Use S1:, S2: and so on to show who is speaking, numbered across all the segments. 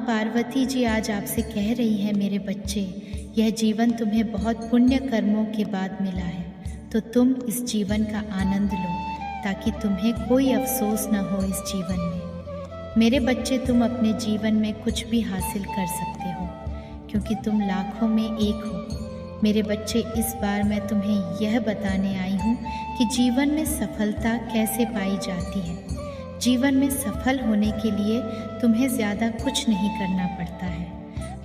S1: पार्वती जी आज आपसे कह रही है, मेरे बच्चे, यह जीवन तुम्हें बहुत पुण्य कर्मों के बाद मिला है, तो तुम इस जीवन का आनंद लो ताकि तुम्हें कोई अफसोस न हो इस जीवन में। मेरे बच्चे, तुम अपने जीवन में कुछ भी हासिल कर सकते हो क्योंकि तुम लाखों में एक हो। मेरे बच्चे, इस बार मैं तुम्हें यह बताने आई हूँ कि जीवन में सफलता कैसे पाई जाती है। जीवन में सफल होने के लिए तुम्हें ज़्यादा कुछ नहीं करना पड़ता है,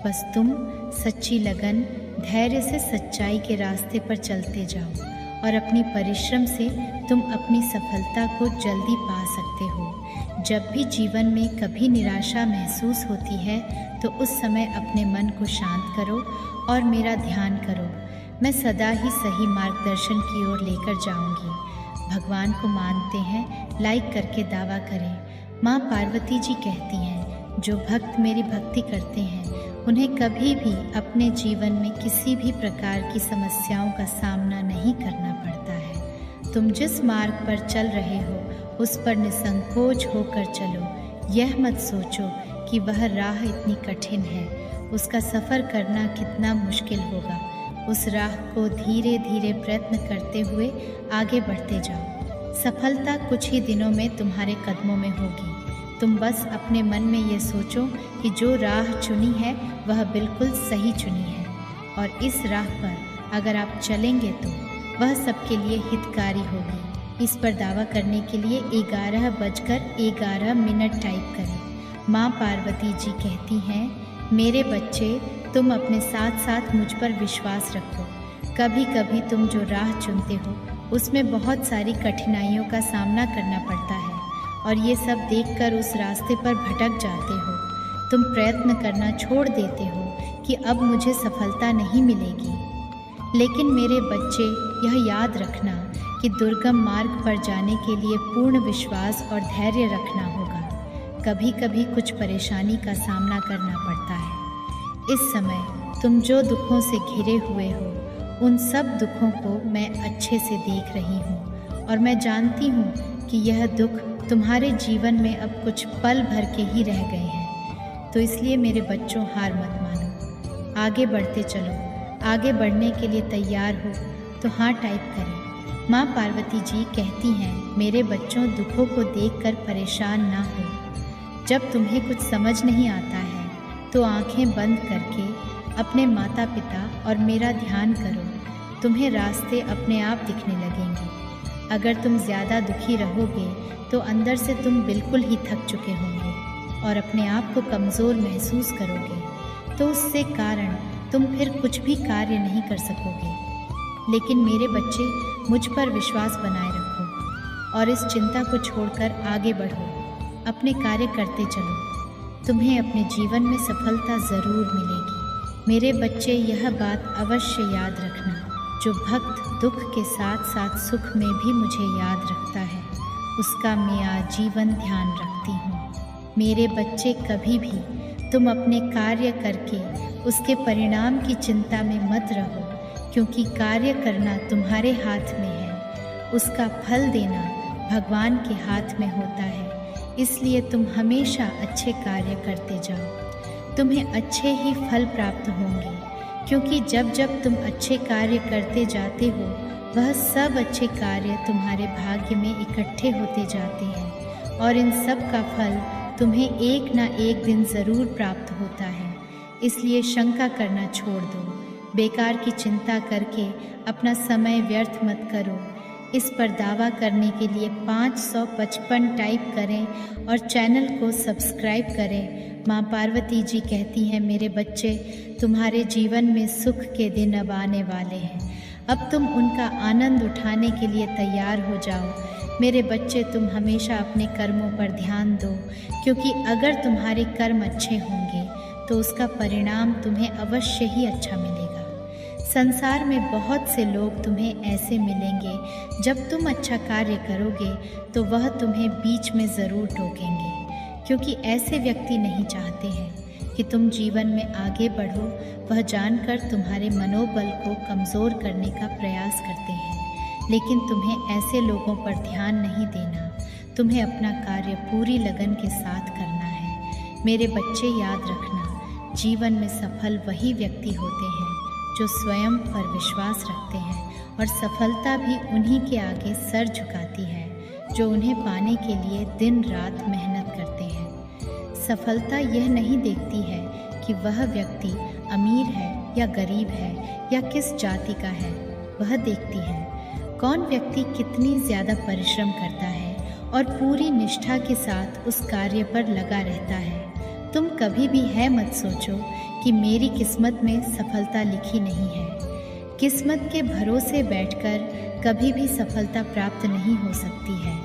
S1: बस तुम सच्ची लगन, धैर्य से सच्चाई के रास्ते पर चलते जाओ और अपनी परिश्रम से तुम अपनी सफलता को जल्दी पा सकते हो। जब भी जीवन में कभी निराशा महसूस होती है तो उस समय अपने मन को शांत करो और मेरा ध्यान करो। मैं सदा ही सही मार्गदर्शन की ओर लेकर जाऊंगी। भगवान को मानते हैं, लाइक करके दावा करें। माँ पार्वती जी कहती हैं, जो भक्त मेरी भक्ति करते हैं उन्हें कभी भी अपने जीवन में किसी भी प्रकार की समस्याओं का सामना नहीं करना पड़ता है। तुम जिस मार्ग पर चल रहे हो उस पर निसंकोच होकर चलो। यह मत सोचो कि वह राह इतनी कठिन है, उसका सफ़र करना कितना मुश्किल होगा। उस राह को धीरे धीरे प्रयत्न करते हुए आगे बढ़ते जाओ। सफलता कुछ ही दिनों में तुम्हारे कदमों में होगी। तुम बस अपने मन में ये सोचो कि जो राह चुनी है वह बिल्कुल सही चुनी है और इस राह पर अगर आप चलेंगे तो वह सबके लिए हितकारी होगी। इस पर दावा करने के लिए 11:11 टाइप करें। माँ पार्वती जी कहती हैं, मेरे बच्चे, तुम अपने साथ साथ मुझ पर विश्वास रखो। कभी कभी तुम जो राह चुनते हो उसमें बहुत सारी कठिनाइयों का सामना करना पड़ता है और ये सब देखकर उस रास्ते पर भटक जाते हो। तुम प्रयत्न करना छोड़ देते हो कि अब मुझे सफलता नहीं मिलेगी। लेकिन मेरे बच्चे, यह याद रखना कि दुर्गम मार्ग पर जाने के लिए पूर्ण विश्वास और धैर्य रखना होगा। कभी कभी कुछ परेशानी का सामना करना पड़ता है। इस समय तुम जो दुखों से घिरे हुए हो उन सब दुखों को मैं अच्छे से देख रही हूँ और मैं जानती हूँ कि यह दुख तुम्हारे जीवन में अब कुछ पल भर के ही रह गए हैं। तो इसलिए मेरे बच्चों, हार मत मानो, आगे बढ़ते चलो। आगे बढ़ने के लिए तैयार हो तो हाँ टाइप करें। माँ पार्वती जी कहती हैं, मेरे बच्चों, दुखों को देखकर परेशान ना हो। जब तुम्हें कुछ समझ नहीं आता है तो आंखें बंद करके अपने माता पिता और मेरा ध्यान करो। तुम्हें रास्ते अपने आप दिखने लगेंगे। अगर तुम ज़्यादा दुखी रहोगे तो अंदर से तुम बिल्कुल ही थक चुके होंगे और अपने आप को कमज़ोर महसूस करोगे, तो उससे कारण तुम फिर कुछ भी कार्य नहीं कर सकोगे। लेकिन मेरे बच्चे, मुझ पर विश्वास बनाए रखो और इस चिंता को छोड़कर आगे बढ़ो। अपने कार्य करते चलो। तुम्हें अपने जीवन में सफलता ज़रूर मिलेगी। मेरे बच्चे, यह बात अवश्य याद रखना, जो भक्त दुख के साथ साथ सुख में भी मुझे याद रखता है, उसका मैं आजीवन ध्यान रखती हूँ। मेरे बच्चे, कभी भी तुम अपने कार्य करके उसके परिणाम की चिंता में मत रहो, क्योंकि कार्य करना तुम्हारे हाथ में है, उसका फल देना भगवान के हाथ में होता है। इसलिए तुम हमेशा अच्छे कार्य करते जाओ, तुम्हें अच्छे ही फल प्राप्त होंगे, क्योंकि जब जब तुम अच्छे कार्य करते जाते हो वह सब अच्छे कार्य तुम्हारे भाग्य में इकट्ठे होते जाते हैं और इन सब का फल तुम्हें एक ना एक दिन ज़रूर प्राप्त होता है। इसलिए शंका करना छोड़ दो। बेकार की चिंता करके अपना समय व्यर्थ मत करो। इस पर दावा करने के लिए 555 टाइप करें और चैनल को सब्सक्राइब करें। माँ पार्वती जी कहती हैं, मेरे बच्चे, तुम्हारे जीवन में सुख के दिन अब आने वाले हैं। अब तुम उनका आनंद उठाने के लिए तैयार हो जाओ। मेरे बच्चे, तुम हमेशा अपने कर्मों पर ध्यान दो, क्योंकि अगर तुम्हारे कर्म अच्छे होंगे तो उसका परिणाम तुम्हें अवश्य ही अच्छा मिलेगा। संसार में बहुत से लोग तुम्हें ऐसे मिलेंगे, जब तुम अच्छा कार्य करोगे तो वह तुम्हें बीच में ज़रूर टोकेंगे, क्योंकि ऐसे व्यक्ति नहीं चाहते हैं कि तुम जीवन में आगे बढ़ो। वह जानकर तुम्हारे मनोबल को कमज़ोर करने का प्रयास करते हैं, लेकिन तुम्हें ऐसे लोगों पर ध्यान नहीं देना। तुम्हें अपना कार्य पूरी लगन के साथ करना है, मेरे बच्चे याद रखना, जीवन में सफल वही व्यक्ति होते हैं जो स्वयं पर विश्वास रखते हैं और सफलता भी उन्हीं के आगे सर झुकाती है जो उन्हें पाने के लिए दिन रात मेहनत करते हैं। सफलता यह नहीं देखती है कि वह व्यक्ति अमीर है या गरीब है या किस जाति का है, वह देखती है कौन व्यक्ति कितनी ज़्यादा परिश्रम करता है और पूरी निष्ठा के साथ उस कार्य पर लगा रहता है। तुम कभी भी है मत सोचो कि मेरी किस्मत में सफलता लिखी नहीं है। किस्मत के भरोसे बैठकर कभी भी सफलता प्राप्त नहीं हो सकती है।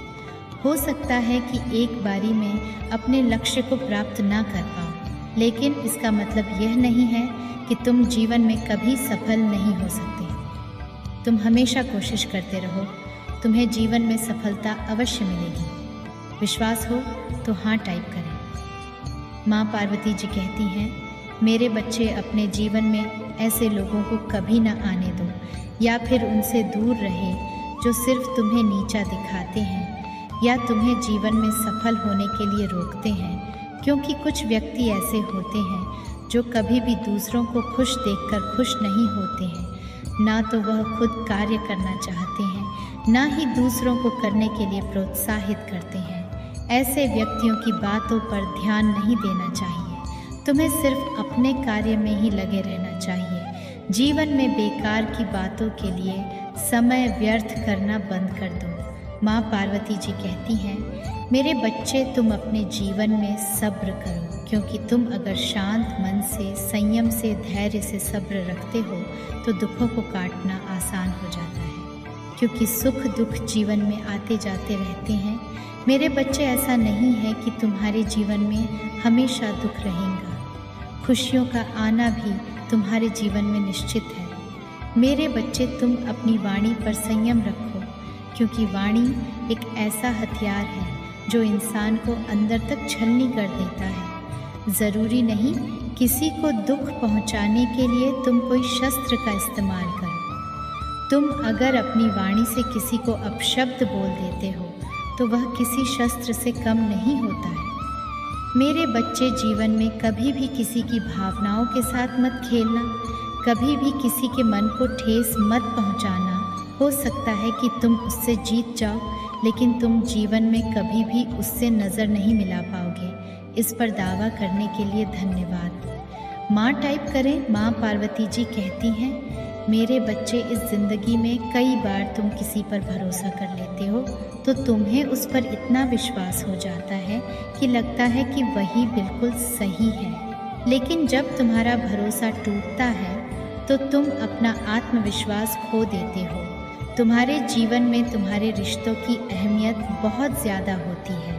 S1: हो सकता है कि एक बारी में अपने लक्ष्य को प्राप्त ना कर पाओ, लेकिन इसका मतलब यह नहीं है कि तुम जीवन में कभी सफल नहीं हो सकते। तुम हमेशा कोशिश करते रहो, तुम्हें जीवन में सफलता अवश्य मिलेगी। विश्वास हो तो हाँ टाइप करें। माँ पार्वती जी कहती हैं, मेरे बच्चे अपने जीवन में ऐसे लोगों को कभी ना आने दो या फिर उनसे दूर रहे जो सिर्फ तुम्हें नीचा दिखाते हैं या तुम्हें जीवन में सफल होने के लिए रोकते हैं, क्योंकि कुछ व्यक्ति ऐसे होते हैं जो कभी भी दूसरों को खुश देखकर खुश नहीं होते हैं। ना तो वह खुद कार्य करना चाहते हैं, ना ही दूसरों को करने के लिए प्रोत्साहित करते हैं। ऐसे व्यक्तियों की बातों पर ध्यान नहीं देना चाहिए। तुम्हें सिर्फ अपने कार्य में ही लगे रहना चाहिए। जीवन में बेकार की बातों के लिए समय व्यर्थ करना बंद कर दो। माँ पार्वती जी कहती हैं, मेरे बच्चे तुम अपने जीवन में सब्र करो, क्योंकि तुम अगर शांत मन से, संयम से, धैर्य से सब्र रखते हो तो दुखों को काटना आसान हो जाता है, क्योंकि सुख दुख जीवन में आते जाते रहते हैं। मेरे बच्चे, ऐसा नहीं है कि तुम्हारे जीवन में हमेशा दुख रहेगा। खुशियों का आना भी तुम्हारे जीवन में निश्चित है। मेरे बच्चे, तुम अपनी वाणी पर संयम रखो, क्योंकि वाणी एक ऐसा हथियार है जो इंसान को अंदर तक छलनी कर देता है। ज़रूरी नहीं किसी को दुख पहुंचाने के लिए तुम कोई शस्त्र का इस्तेमाल करो। तुम अगर अपनी वाणी से किसी को अपशब्द बोल देते हो तो वह किसी शस्त्र से कम नहीं होता है। मेरे बच्चे, जीवन में कभी भी किसी की भावनाओं के साथ मत खेलना, कभी भी किसी के मन को ठेस मत पहुंचाना। हो सकता है कि तुम उससे जीत जाओ, लेकिन तुम जीवन में कभी भी उससे नज़र नहीं मिला पाओगे। इस पर दावा करने के लिए धन्यवाद। माँ टाइप करें। माँ पार्वती जी कहती हैं, मेरे बच्चे, इस ज़िंदगी में कई बार तुम किसी पर भरोसा कर लेते हो तो तुम्हें उस पर इतना विश्वास हो जाता है कि लगता है कि वही बिल्कुल सही है। लेकिन जब तुम्हारा भरोसा टूटता है तो तुम अपना आत्मविश्वास खो देते हो। तुम्हारे जीवन में तुम्हारे रिश्तों की अहमियत बहुत ज़्यादा होती है।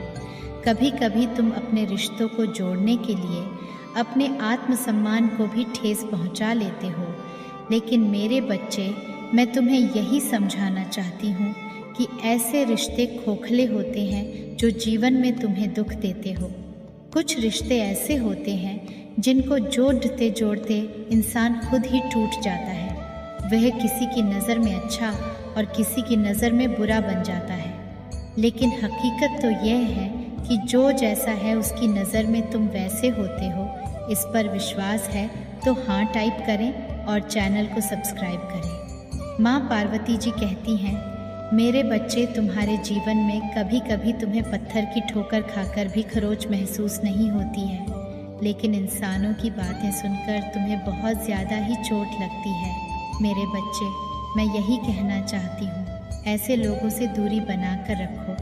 S1: कभी कभी तुम अपने रिश्तों को जोड़ने के लिए अपने आत्मसम्मान को भी ठेस पहुंचा लेते हो। लेकिन मेरे बच्चे, मैं तुम्हें यही समझाना चाहती हूँ कि ऐसे रिश्ते खोखले होते हैं जो जीवन में तुम्हें दुख देते हो। कुछ रिश्ते ऐसे होते हैं जिनको जोड़ते जोड़ते इंसान खुद ही टूट जाता है। वह किसी की नज़र में अच्छा और किसी की नज़र में बुरा बन जाता है। लेकिन हकीकत तो यह है कि जो जैसा है उसकी नज़र में तुम वैसे होते हो। इस पर विश्वास है तो हाँ टाइप करें और चैनल को सब्सक्राइब करें। माँ पार्वती जी कहती हैं, मेरे बच्चे, तुम्हारे जीवन में कभी कभी तुम्हें पत्थर की ठोकर खाकर भी खरोच महसूस नहीं होती है, लेकिन इंसानों की बातें सुनकर तुम्हें बहुत ज़्यादा ही चोट लगती है। मेरे बच्चे, मैं यही कहना चाहती हूँ, ऐसे लोगों से दूरी बना कर रखो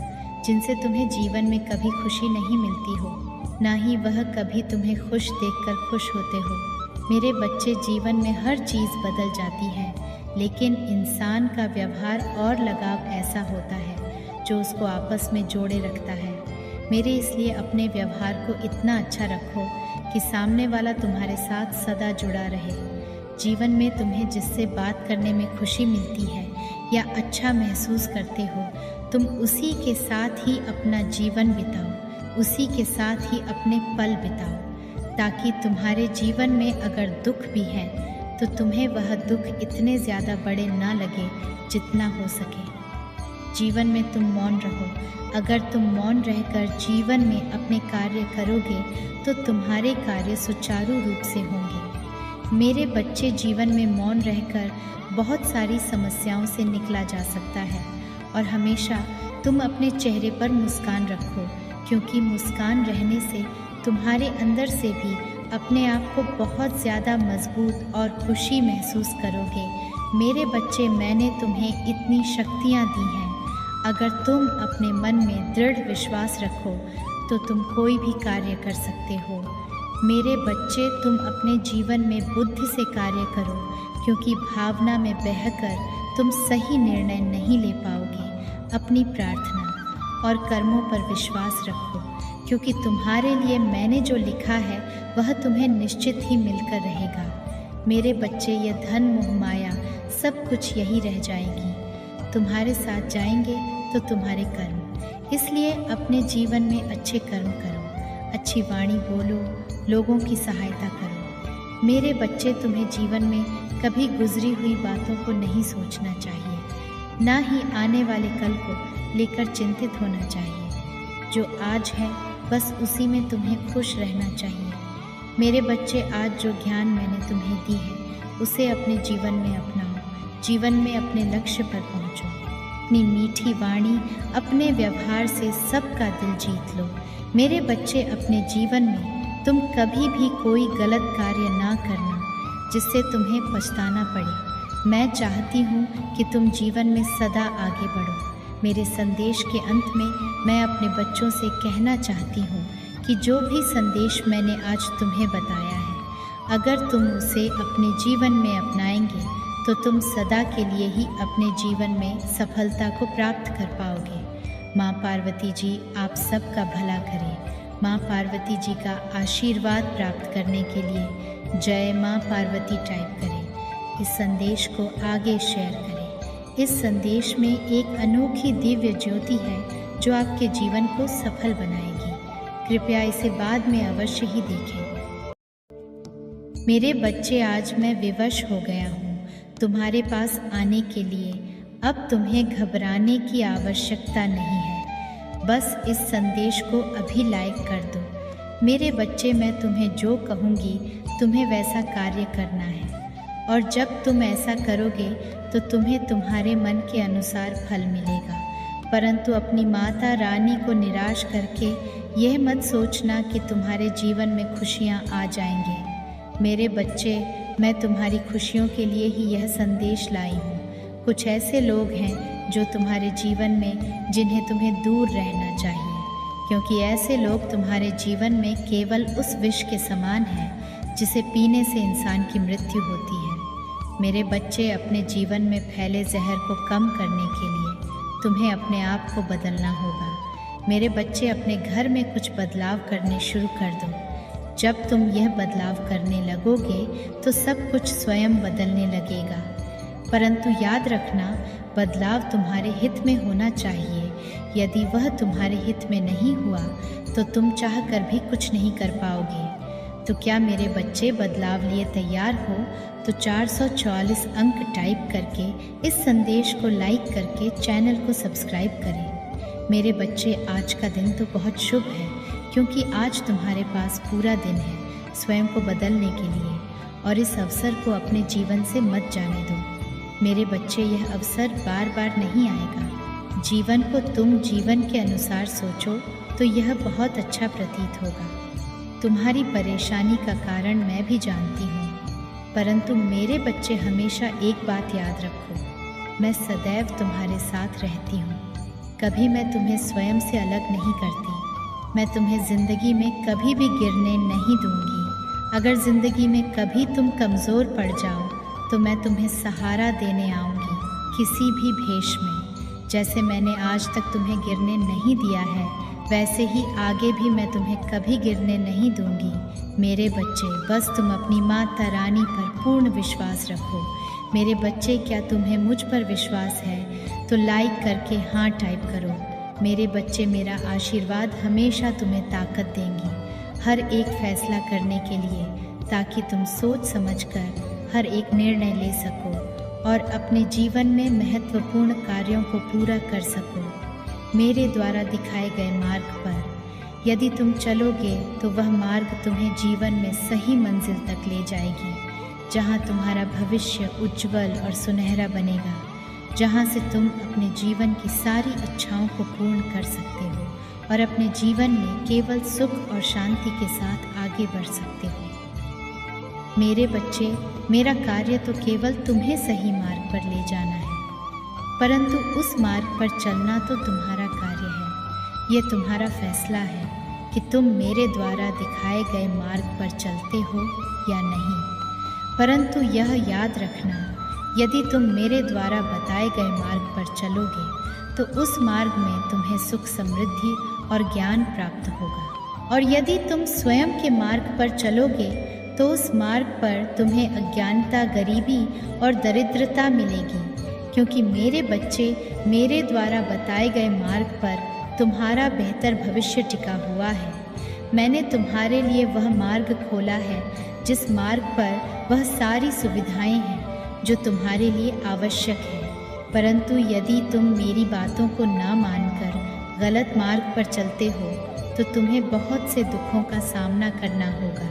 S1: जिनसे तुम्हें जीवन में कभी खुशी नहीं मिलती हो, ना ही वह कभी तुम्हें खुश देखकर खुश होते हो। मेरे बच्चे, जीवन में हर चीज़ बदल जाती है, लेकिन इंसान का व्यवहार और लगाव ऐसा होता है जो उसको आपस में जोड़े रखता है। मेरे इसलिए अपने व्यवहार को इतना अच्छा रखो कि सामने वाला तुम्हारे साथ सदा जुड़ा रहे। जीवन में तुम्हें जिससे बात करने में खुशी मिलती है या अच्छा महसूस करते हो, तुम उसी के साथ ही अपना जीवन बिताओ, उसी के साथ ही अपने पल बिताओ, ताकि तुम्हारे जीवन में अगर दुख भी है तो तुम्हें वह दुख इतने ज़्यादा बड़े ना लगे जितना हो सके। जीवन में तुम मौन रहो। अगर तुम मौन रहकर जीवन में अपने कार्य करोगे तो तुम्हारे कार्य सुचारू रूप से होंगे। मेरे बच्चे, जीवन में मौन रहकर बहुत सारी समस्याओं से निकला जा सकता है और हमेशा तुम अपने चेहरे पर मुस्कान रखो, क्योंकि मुस्कान रहने से तुम्हारे अंदर से भी अपने आप को बहुत ज़्यादा मजबूत और खुशी महसूस करोगे। मेरे बच्चे, मैंने तुम्हें इतनी शक्तियाँ दी हैं। अगर तुम अपने मन में दृढ़ विश्वास रखो तो तुम कोई भी कार्य कर सकते हो। मेरे बच्चे, तुम अपने जीवन में बुद्धि से कार्य करो, क्योंकि भावना में बहकर तुम सही निर्णय नहीं ले पाओगे। अपनी प्रार्थना और कर्मों पर विश्वास रखो, क्योंकि तुम्हारे लिए मैंने जो लिखा है वह तुम्हें निश्चित ही मिलकर रहेगा। मेरे बच्चे, ये धन, मोह, माया सब कुछ यही रह जाएगी। तुम्हारे साथ जाएंगे तो तुम्हारे कर्म। इसलिए अपने जीवन में अच्छे कर्म करो, अच्छी वाणी बोलो, लोगों की सहायता करो। मेरे बच्चे, तुम्हें जीवन में कभी गुजरी हुई बातों को नहीं सोचना चाहिए, ना ही आने वाले कल को लेकर चिंतित होना चाहिए। जो आज है बस उसी में तुम्हें खुश रहना चाहिए। मेरे बच्चे, आज जो ज्ञान मैंने तुम्हें दी है उसे अपने जीवन में अपनाओ। जीवन में अपने लक्ष्य पर पहुंचो। अपनी मीठी वाणी, अपने व्यवहार से सबका दिल जीत लो। मेरे बच्चे, अपने जीवन में तुम कभी भी कोई गलत कार्य ना करना जिससे तुम्हें पछताना पड़े। मैं चाहती हूँ कि तुम जीवन में सदा आगे बढ़ो। मेरे संदेश के अंत में मैं अपने बच्चों से कहना चाहती हूँ कि जो भी संदेश मैंने आज तुम्हें बताया है, अगर तुम उसे अपने जीवन में अपनाएंगे तो तुम सदा के लिए ही अपने जीवन में सफलता को प्राप्त कर पाओगे। माँ पार्वती जी आप सबका भला करें। माँ पार्वती जी का आशीर्वाद प्राप्त करने के लिए जय माँ पार्वती टाइप करें। इस संदेश को आगे शेयर करें। इस संदेश में एक अनोखी दिव्य ज्योति है जो आपके जीवन को सफल बनाएगी। कृपया इसे बाद में अवश्य ही देखें। मेरे बच्चे, आज मैं विवश हो गया हूँ तुम्हारे पास आने के लिए। अब तुम्हें घबराने की आवश्यकता नहीं है। बस इस संदेश को अभी लाइक कर दो। मेरे बच्चे, मैं तुम्हें जो कहूँगी तुम्हें वैसा कार्य करना है, और जब तुम ऐसा करोगे तो तुम्हें तुम्हारे मन के अनुसार फल मिलेगा। परंतु अपनी माता रानी को निराश करके यह मत सोचना कि तुम्हारे जीवन में खुशियाँ आ जाएंगे। मेरे बच्चे, मैं तुम्हारी खुशियों के लिए ही यह संदेश लाई हूँ। कुछ ऐसे लोग हैं जो तुम्हारे जीवन में जिन्हें तुम्हें दूर रहना चाहिए, क्योंकि ऐसे लोग तुम्हारे जीवन में केवल उस विष के समान हैं जिसे पीने से इंसान की मृत्यु होती है। मेरे बच्चे, अपने जीवन में फैले जहर को कम करने के लिए तुम्हें अपने आप को बदलना होगा। मेरे बच्चे, अपने घर में कुछ बदलाव करने शुरू कर दो। जब तुम यह बदलाव करने लगोगे तो सब कुछ स्वयं बदलने लगेगा। परंतु याद रखना, बदलाव तुम्हारे हित में होना चाहिए। यदि वह तुम्हारे हित में नहीं हुआ तो तुम चाह कर भी कुछ नहीं कर पाओगे। तो क्या मेरे बच्चे, बदलाव लिए तैयार हो तो 444 अंक टाइप करके इस संदेश को लाइक करके चैनल को सब्सक्राइब करें। मेरे बच्चे, आज का दिन तो बहुत शुभ है, क्योंकि आज तुम्हारे पास पूरा दिन है स्वयं को बदलने के लिए, और इस अवसर को अपने जीवन से मत जाने दो। मेरे बच्चे, यह अवसर बार बार नहीं आएगा। जीवन को तुम जीवन के अनुसार सोचो तो यह बहुत अच्छा प्रतीत होगा। तुम्हारी परेशानी का कारण मैं भी जानती हूँ, परंतु मेरे बच्चे, हमेशा एक बात याद रखो, मैं सदैव तुम्हारे साथ रहती हूँ। कभी मैं तुम्हें स्वयं से अलग नहीं करती। मैं तुम्हें ज़िंदगी में कभी भी गिरने नहीं दूंगी। अगर ज़िंदगी में कभी तुम कमज़ोर पड़ जाओ तो मैं तुम्हें सहारा देने आऊँगी, किसी भी भेष में। जैसे मैंने आज तक तुम्हें गिरने नहीं दिया है, वैसे ही आगे भी मैं तुम्हें कभी गिरने नहीं दूंगी। मेरे बच्चे, बस तुम अपनी माता रानी पर पूर्ण विश्वास रखो। मेरे बच्चे, क्या तुम्हें मुझ पर विश्वास है तो लाइक करके हाँ टाइप करो। मेरे बच्चे, मेरा आशीर्वाद हमेशा तुम्हें ताकत देंगी हर एक फैसला करने के लिए, ताकि तुम सोच समझकर हर एक निर्णय ले सको और अपने जीवन में महत्वपूर्ण कार्यों को पूरा कर सको। मेरे द्वारा दिखाए गए मार्ग पर यदि तुम चलोगे तो वह मार्ग तुम्हें जीवन में सही मंजिल तक ले जाएगी, जहाँ तुम्हारा भविष्य उज्जवल और सुनहरा बनेगा, जहाँ से तुम अपने जीवन की सारी इच्छाओं को पूर्ण कर सकते हो और अपने जीवन में केवल सुख और शांति के साथ आगे बढ़ सकते हो। मेरे बच्चे, मेरा कार्य तो केवल तुम्हें सही मार्ग पर ले जाना है, परंतु उस मार्ग पर चलना तो तुम्हारा कार्य है। ये तुम्हारा फैसला है कि तुम मेरे द्वारा दिखाए गए मार्ग पर चलते हो या नहीं। परंतु यह याद रखना, यदि तुम मेरे द्वारा बताए गए मार्ग पर चलोगे तो उस मार्ग में तुम्हें सुख, समृद्धि और ज्ञान प्राप्त होगा। और यदि तुम स्वयं के मार्ग पर चलोगे तो उस मार्ग पर तुम्हें अज्ञानता, गरीबी और दरिद्रता मिलेगी, क्योंकि मेरे बच्चे, मेरे द्वारा बताए गए मार्ग पर तुम्हारा बेहतर भविष्य टिका हुआ है। मैंने तुम्हारे लिए वह मार्ग खोला है जिस मार्ग पर वह सारी सुविधाएं हैं जो तुम्हारे लिए आवश्यक है। परंतु यदि तुम मेरी बातों को ना मानकर गलत मार्ग पर चलते हो तो तुम्हें बहुत से दुखों का सामना करना होगा।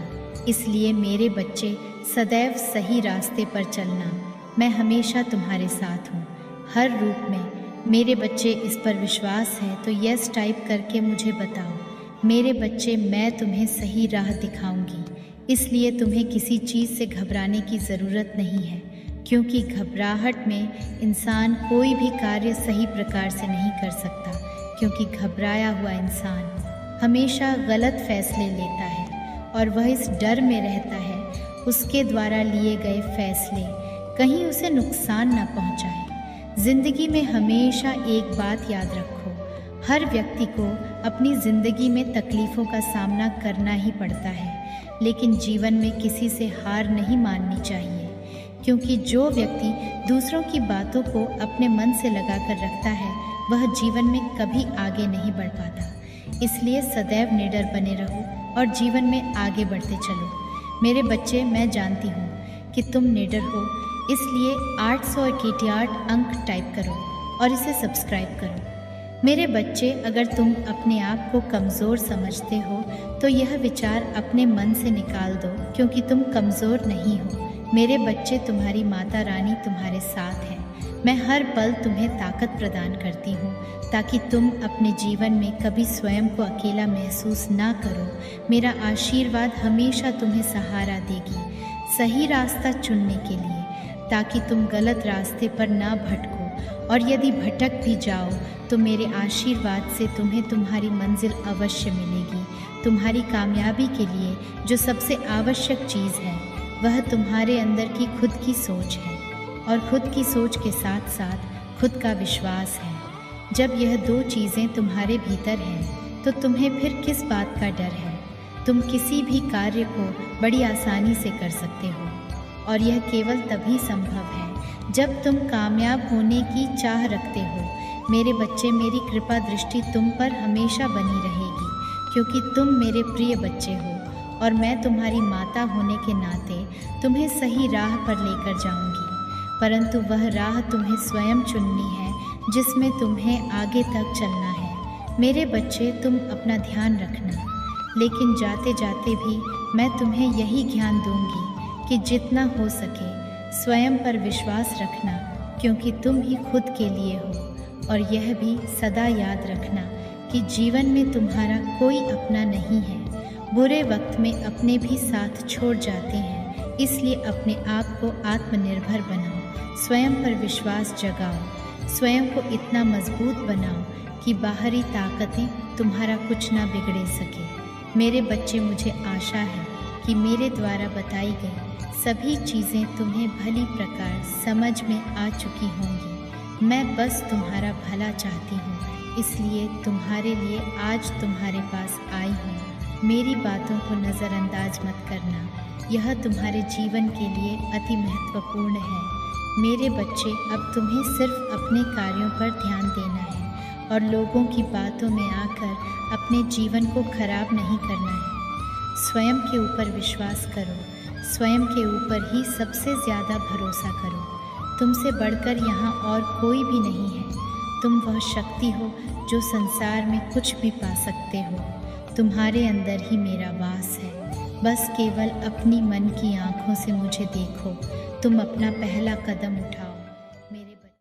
S1: इसलिए मेरे बच्चे, सदैव सही रास्ते पर चलना। मैं हमेशा तुम्हारे साथ हूँ, हर रूप में। मेरे बच्चे, इस पर विश्वास है तो यस टाइप करके मुझे बताओ। मेरे बच्चे, मैं तुम्हें सही राह दिखाऊंगी, इसलिए तुम्हें किसी चीज़ से घबराने की ज़रूरत नहीं है, क्योंकि घबराहट में इंसान कोई भी कार्य सही प्रकार से नहीं कर सकता, क्योंकि घबराया हुआ इंसान हमेशा गलत फैसले लेता है और वह इस डर में रहता है उसके द्वारा लिए गए फैसले कहीं उसे नुकसान न पहुंचाए। जिंदगी में हमेशा एक बात याद रखो, हर व्यक्ति को अपनी ज़िंदगी में तकलीफ़ों का सामना करना ही पड़ता है, लेकिन जीवन में किसी से हार नहीं माननी चाहिए, क्योंकि जो व्यक्ति दूसरों की बातों को अपने मन से लगा कर रखता है वह जीवन में कभी आगे नहीं बढ़ पाता। इसलिए सदैव निडर बने रहो और जीवन में आगे बढ़ते चलो। मेरे बच्चे, मैं जानती हूँ कि तुम निडर हो, इसलिए 888 अंक टाइप करो और इसे सब्सक्राइब करो। मेरे बच्चे, अगर तुम अपने आप को कमज़ोर समझते हो तो यह विचार अपने मन से निकाल दो, क्योंकि तुम कमज़ोर नहीं हो। मेरे बच्चे, तुम्हारी माता रानी तुम्हारे साथ है। मैं हर पल तुम्हें ताकत प्रदान करती हूँ ताकि तुम अपने जीवन में कभी स्वयं को अकेला महसूस ना करो। मेरा आशीर्वाद हमेशा तुम्हें सहारा देगी सही रास्ता चुनने के लिए, ताकि तुम गलत रास्ते पर ना भटको। और यदि भटक भी जाओ तो मेरे आशीर्वाद से तुम्हें तुम्हारी मंजिल अवश्य मिलेगी। तुम्हारी कामयाबी के लिए जो सबसे आवश्यक चीज़ है वह तुम्हारे अंदर की खुद की सोच है, और खुद की सोच के साथ साथ खुद का विश्वास है। जब यह दो चीज़ें तुम्हारे भीतर हैं तो तुम्हें फिर किस बात का डर है। तुम किसी भी कार्य को बड़ी आसानी से कर सकते हो, और यह केवल तभी संभव है जब तुम कामयाब होने की चाह रखते हो। मेरे बच्चे, मेरी कृपा दृष्टि तुम पर हमेशा बनी रहेगी, क्योंकि तुम मेरे प्रिय बच्चे हो और मैं तुम्हारी माता होने के नाते तुम्हें सही राह पर लेकर जाऊंगी। परंतु वह राह तुम्हें स्वयं चुननी है जिसमें तुम्हें आगे तक चलना है। मेरे बच्चे, तुम अपना ध्यान रखना, लेकिन जाते जाते भी मैं तुम्हें यही ज्ञान दूंगी कि जितना हो सके स्वयं पर विश्वास रखना, क्योंकि तुम ही खुद के लिए हो। और यह भी सदा याद रखना कि जीवन में तुम्हारा कोई अपना नहीं है। बुरे वक्त में अपने भी साथ छोड़ जाते हैं, इसलिए अपने आप को आत्मनिर्भर बनाओ, स्वयं पर विश्वास जगाओ, स्वयं को इतना मजबूत बनाओ कि बाहरी ताकतें तुम्हारा कुछ ना बिगड़े सके। मेरे बच्चे, मुझे आशा है कि मेरे द्वारा बताई गई सभी चीज़ें तुम्हें भली प्रकार समझ में आ चुकी होंगी। मैं बस तुम्हारा भला चाहती हूँ, इसलिए तुम्हारे लिए आज तुम्हारे पास आई हूँ। मेरी बातों को नज़रअंदाज मत करना, यह तुम्हारे जीवन के लिए अति महत्वपूर्ण है। मेरे बच्चे, अब तुम्हें सिर्फ अपने कार्यों पर ध्यान देना है और लोगों की बातों में आकर अपने जीवन को खराब नहीं करना है। स्वयं के ऊपर विश्वास करो, स्वयं के ऊपर ही सबसे ज़्यादा भरोसा करो। तुमसे बढ़कर यहाँ और कोई भी नहीं है। तुम वह शक्ति हो जो संसार में कुछ भी पा सकते हो। तुम्हारे अंदर ही मेरा वास है। बस केवल अपनी मन की आँखों से मुझे देखो। तुम अपना पहला कदम उठाओ।